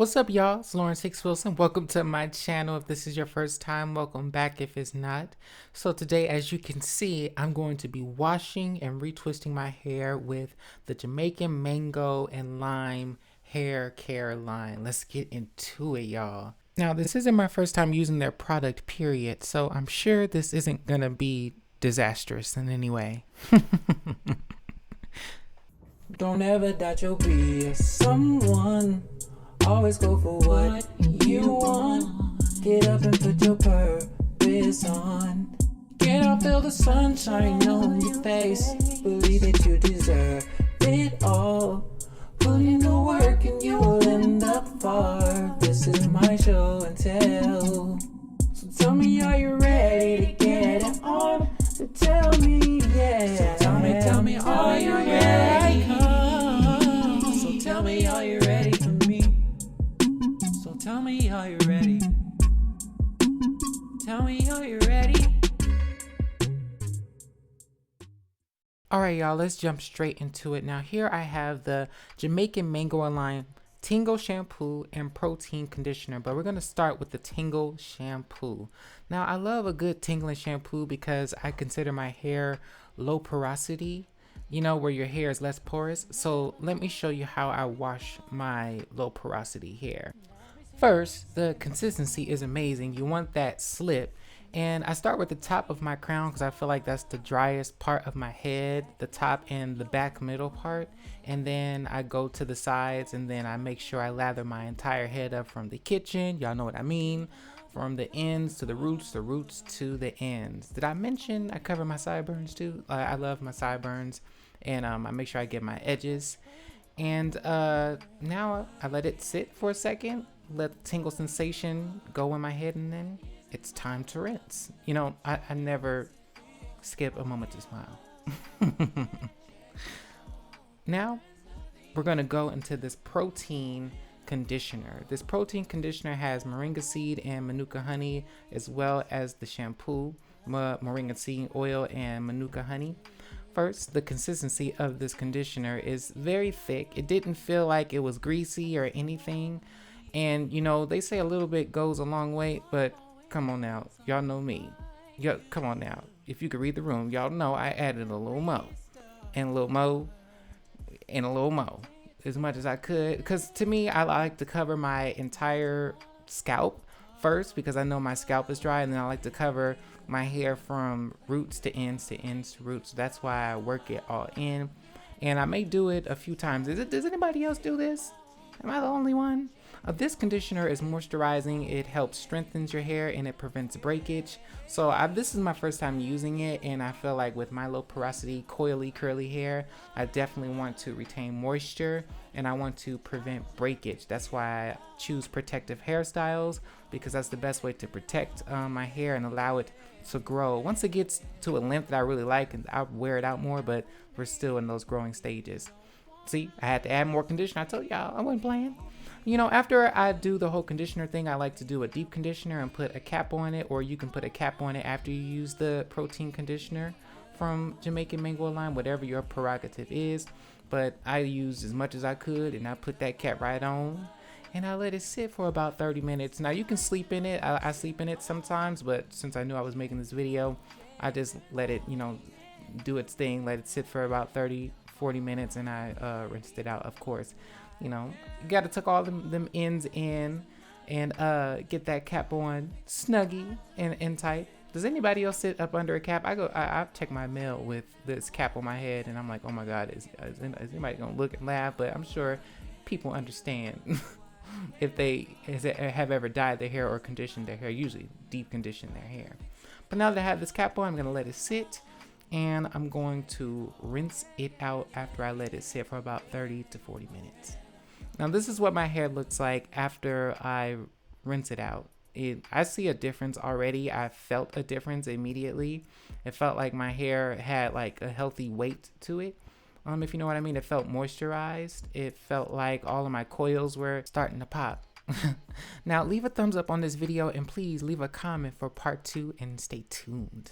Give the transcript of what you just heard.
What's up, y'all? It's Lawrence Hicks Wilson. Welcome to my channel. If this is your first time, welcome back if it's not. So today, as you can see, I'm going to be washing and retwisting my hair with the Jamaican Mango and Lime hair care line. Let's get into it, y'all. Now, this isn't my first time using their product, period, so I'm sure this isn't gonna be disastrous in any way. Don't ever doubt you'll be someone. Always go for what you want. Get up and put your purpose on. Get up, feel the sunshine on your face. Believe that you deserve it all. Put in the work and you will end up far. This is my show and tell. So tell me, are you ready to get it on? So tell me, yeah. So tell me, are you ready? So tell me, are you ready for me? So tell me, are you ready? Tell me, are you ready? Alright, y'all, let's jump straight into it. Now, here I have the Jamaican Mango and Lime Tingle Shampoo and Protein Conditioner, but we're going to start with the Tingle Shampoo. Now, I love a good tingling shampoo because I consider my hair low porosity, you know, where your hair is less porous. So let me show you how I wash my low porosity hair. First, the consistency is amazing. You want that slip. And I start with the top of my crown because I feel like that's the driest part of my head, the top and the back middle part. And then I go to the sides and then I make sure I lather my entire head up from the kitchen. Y'all know what I mean. From the ends to the roots to the ends. Did I mention I cover my sideburns too? I love my sideburns, and I make sure I get my edges. And now I let it sit for a second, let the tingle sensation go in my head, and then it's time to rinse. You know, I never skip a moment to smile. Now, we're gonna go into this protein conditioner. This protein conditioner has moringa seed and manuka honey, as well as the shampoo, moringa seed oil and manuka honey. First, the consistency of this conditioner is very thick. It didn't feel like it was greasy or anything. And you know, they say a little bit goes a long way, but come on now, y'all know me. Come on now. If you could read the room, y'all know I added a little mo, and a little mo, and a little mo, as much as I could. Because to me, I like to cover my entire scalp first because I know my scalp is dry, and then I like to cover my hair from roots to ends to ends to roots. That's why I work it all in, and I may do it a few times. Does anybody else do this? Am I the only one? This conditioner is moisturizing. It helps strengthens your hair and it prevents breakage. So this is my first time using it, and I feel like with my low porosity, coily, curly hair, I definitely want to retain moisture and I want to prevent breakage. That's why I choose protective hairstyles, because that's the best way to protect my hair and allow it to grow. Once it gets to a length that I really like, and I'll wear it out more, but we're still in those growing stages. See, I had to add more conditioner. I told y'all I wasn't playing. You know, after I do the whole conditioner thing, I like to do a deep conditioner and put a cap on it, or you can put a cap on it after you use the protein conditioner from Jamaican Mango Lime, whatever your prerogative is. But I used as much as I could, and I put that cap right on, and I let it sit for about 30 minutes. Now, you can sleep in it. I sleep in it sometimes, but since I knew I was making this video, I just let it, you know, do its thing, let it sit for about 40 minutes, and I rinsed it out, of course. You know, you gotta tuck all them ends in and get that cap on snuggy and tight. Does anybody else sit up under a cap? I check my mail with this cap on my head, and I'm like, oh my God, is anybody gonna look and laugh? But I'm sure people understand if they have ever dyed their hair or conditioned their hair, usually deep condition their hair. But now that I have this cap on, I'm gonna let it sit, and I'm going to rinse it out after I let it sit for about 30 to 40 minutes. Now, this is what my hair looks like after I rinse it out. I see a difference already. I felt a difference immediately. It felt like my hair had like a healthy weight to it. If you know what I mean. It felt moisturized. It felt like all of my coils were starting to pop. Now, leave a thumbs up on this video, and please leave a comment for part 2 and stay tuned.